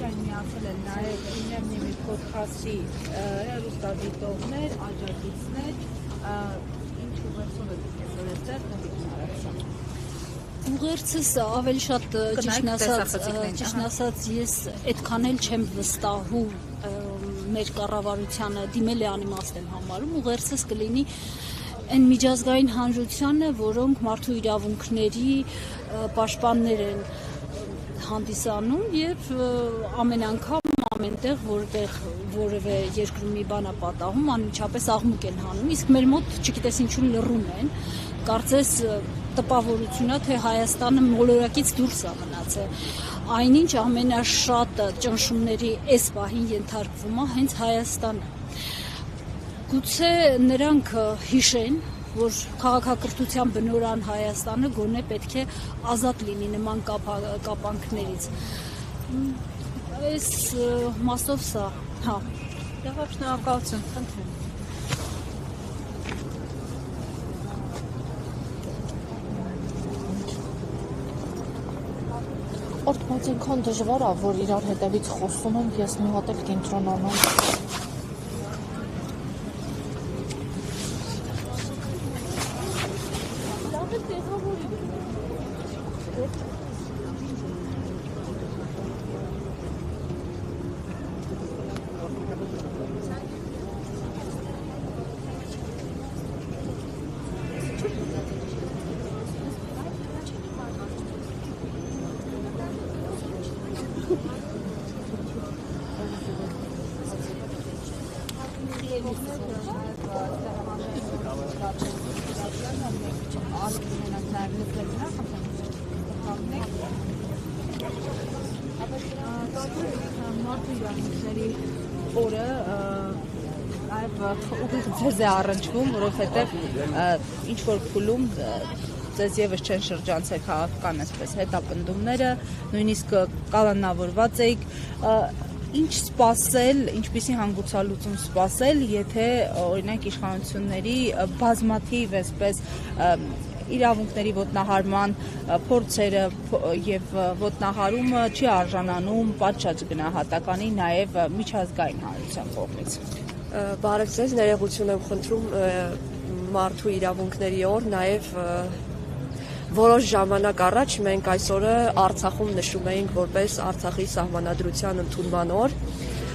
Կոալիցիային միացել են նաև Ինեմնիմի փոդքասթի հեռուստադիտողներ, աջակիցներ, ինչ ուղերձով եք եկել այստեղ Նարեկցան։ Ուղերձս ավելի շատ ճիշտն ասած ես այդքան էլ չեմ վստահում մեր կառավարությանը դիմել է անիմաստ եմ համարում, ուղերձս կլինի այն միջազգային հանրությանը, որոնք մարդու իրավունքների պաշտպաններ են հանդիսանում եւ ամեն անգամ ամենտեղ որտեղ որևէ երկրում մի բան է պատահում, անմիջապես աղմուկ են հանում, իսկ մեր մոտ չգիտես ինչու լռում են, կարծես տպավորությունա թե Հայաստանը մոլորակից դուրս է մնացել, այնինչ ամենաշատ ճնշումների այս պահին ենթարկվում է հենց Հայաստանը։ Գուցե նրանք հիշեն, որ քաղաքակրթության բնորան Հայաստանը գոնե պետք է ազատ լինի նման կապանքներից։ Այս մասով սա, հա։ Լավ, շնորհակալություն, խնդրեմ։ Օրդ բայց ինքան դժվար է, որ իրար հետևից խոսում են, ես մի հատ էլ կենտրոնանամ։ Օրը ուղիղ ձեզ է առնչվում, որովհետև ինչ-որ փուլում ձեզ եւս չեն շրջանցել քաղաքական այսպես հետապնդումները, նույնիսկ կալանավորված էիք, ինչ սպասել, ինչպիսի հանգուցալուծում սպասել, եթե օրինակ իշխանությունների բազմաթիվ այսպես իրավունքների ոտնահարման փորձերը եւ ոտնահարումը չի արժանանում պատշաճ գնահատականի նաեւ միջազգային հանրության կողմից։ Բարև ձեզ, ներողություն եմ խնդրում մարդու իրավունքների օր, նաեւ որոշ ժամանակ առաջ մենք այսօրը Արցախում նշում էինք որպես Արցախի սահմանադրության ընդունման օր։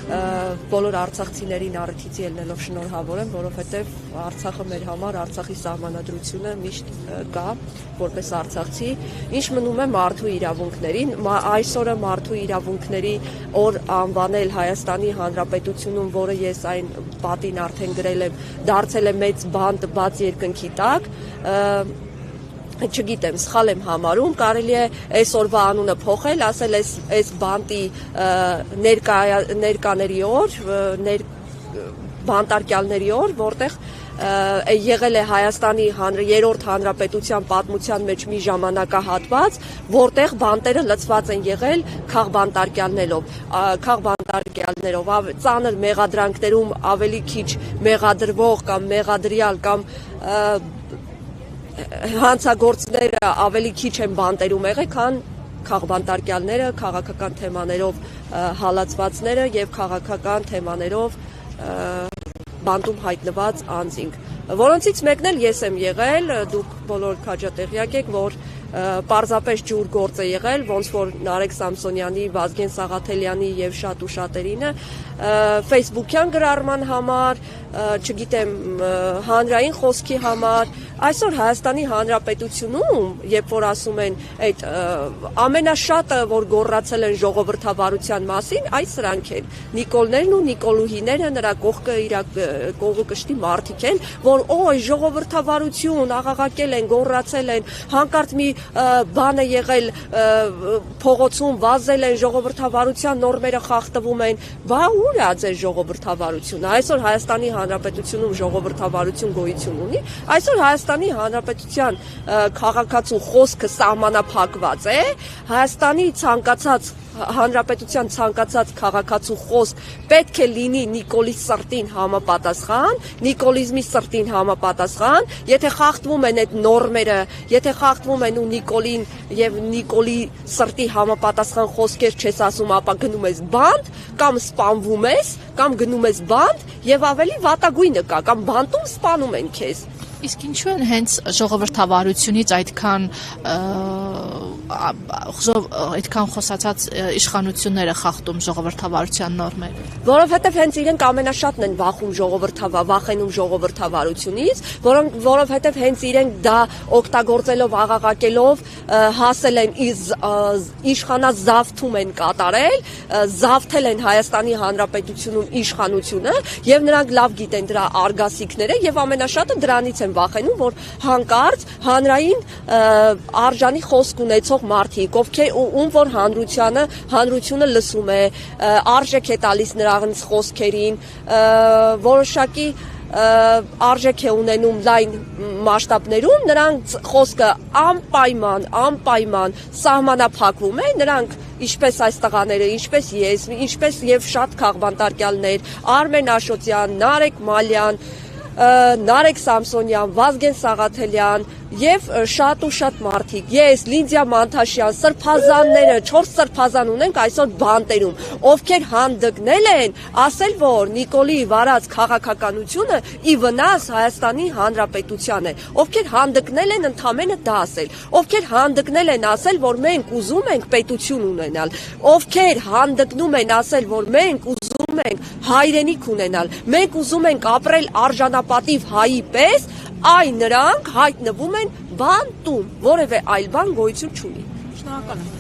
Բոլոր արցախցիներին առիթից ելնելով շնորհավոր եմ, որովհետև Արցախը մեր համար Արցախի սահմանադրությունը միշտ կա որպես արցախցի, ինչ մնում է մարդու իրավունքներին, այսօրը մարդու իրավունքների օր անվանել Հայաստանի Հանրապետությունում, որը ես այն պատին արդեն գրել եմ, դարձել է մեծ բանտ բաց երկնքի տակ, չգիտեմ, սխալ եմ համարում, կարելի է այսօրվա անունը փոխել, ասել այս բանտի ներկաների օր, բանտարկյալների օր, որտեղ եղել է Հայաստանի երրորդ հանրապետության պատմության մեջ մի ժամանակահատված, որտեղ բանտերը լցված են եղել քաղբանտարկյալներով, ծանր մեղադրանքներում ավելի քիչ մեղադրվող կամ մեղադրյալ կամ հանցագործները ավելի քիչ են բանտերում եղել, քան քաղբանտարկյալները, քաղաքական թեմաներով հալածվածները եւ քաղաքական թեմաներով բանտում հայտնված անձինք, որոնցից մեկն էլ ես եմ եղել, դուք բոլոր քաջատեղյակ եք, որ պարզապես ջուր գործ է եղել, ոնց որ Նարեկ Սամսոնյանի, Վազգեն Սաղաթելյանի եւ շատ ու շատերինը Facebook-յան գրառման համար, չգիտեմ, հանրային խոսքի համար, այսօր Հայաստանի Հանրապետությունում, երբ որ ասում են այդ ամենաշատը, որ գոռացել են ժողովրդավարության մասին, այս սրանք են, Նիկոլներն ու Նիկոլուհիները, նրա կողքը իր կողու կշտի մարդիկ են, որ օй ժողովրդավարություն աղաղակել են, գոռացել են, հանկարծ մի բան է եղել փողոցում, վազել են, ժողովրդավարության նորմերը խախտվում են, բա ուր է ձեր ժողովրդավարությունը, այսօր Հայաստանի Հանրապետությունում ժողովրդավարություն գոյություն ունի, այսօր Հայաստանի Հանրապետության քաղաքացու խոսքը սահմանափակված է, Հայաստանի ցանկացած Հանրապետության ցանկացած քաղաքացու խոսք պետք է լինի Նիկոլի սրտին համապատասխան, նիկոլիզմի սրտին համապատասխան, եթե խախտվում են այդ նորմերը, եթե խախտվում են ու Նիկոլին եւ Նիկոլի սրտի համապատասխան խոսքեր չես ասում, ապա գնում ես բանտ, կամ սպանվում ես, կամ գնում ես բանտ, եւ ավելի վատագույնը կա, կամ բանտում սպանում են քեզ։ Իսկ ինչու են հենց ժողովրդավարությունից այդքան խոսացած իշխանությունները խախտում ժողովրդավարության նորմերը։ Որովհետև հենց իրենք ամենաշատն են վախենում ժողովրդավարությունից, որովհետև հենց իրենք դա օգտագործելով, աղաղակելով հասել են իշխանազավթում են կատարել, զավթել են Հայաստանի Հանրապետությունում իշխանությունը եւ նրանք լավ գիտեն դրա արգասիքները եւ ամենաշատը դրանից են վախենում, որ հանկարծ հանրային արժանի խոսք ունեցող մարդիկ, ում որ հանրությունը լսում է, արժեք է տալիս նրանց խոսքերին, որոշակի արժեք է ունենում լայն մասշտաբներում, նրանց խոսքը անպայման սահմանափակվում է, նրանք ինչպես այս տղաները, ինչպես ես, ինչպես եւ շատ քաղբանտարկյալներ, Արմեն Աշոտյան, Նարեկ Մալյան, Նարեկ Սամսոնյան, Վազգեն Սաղաթելյան եւ շատ ու շատ մարդիկ, ես, Լիդիա Մանթաշյան, սրբազանները, 4 սրբազան ունենք այսօր բանտերում, ովքեր հանդգնել են, ասել, որ Նիկոլի վարած քաղաքականությունը ի վնաս Հայաստանի Հանրապետության է, ովքեր հանդգնել են ընդամենը դա ասել, ովքեր հանդգնել են ասել, որ մենք ուզում ենք պետություն ունենալ, ովքեր հանդգնում են ասել, որ մենք ուզում ենք հայրենիք ունենալ, մենք ուզում ենք ապրել արժանապատիվ հայի պես, այն նրանք հայտնվում են բանտում, որևէ այլ բան գոյություն չունի։ Շնորհակալ եմ։